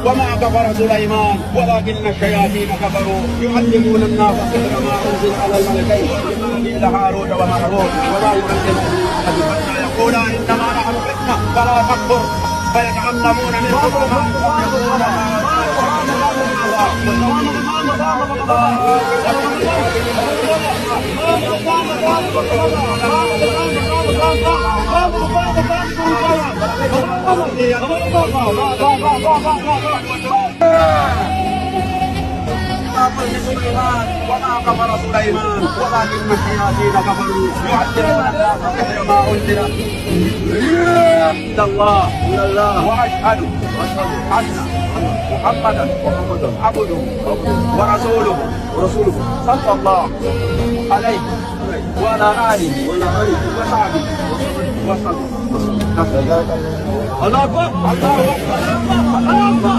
وما كفر سليمان ولكن الشياطين كفروا يعلمون الناس سحر ما انزل على الملكين ببابل هاروت وماروت وما يعلمون حتى يقولا انما نحن فتنه فلا تكفر فيتعلمون منهما ما وما كفر سليمان ولكن الشياطين كفروا يعلمون الناس سحر ما انزل الى الله واشهد ان محمدا عبده ورسوله صلى الله عليه وعلى اله وصحبه وسلم. الله اكبر الله اكبر الله اكبر.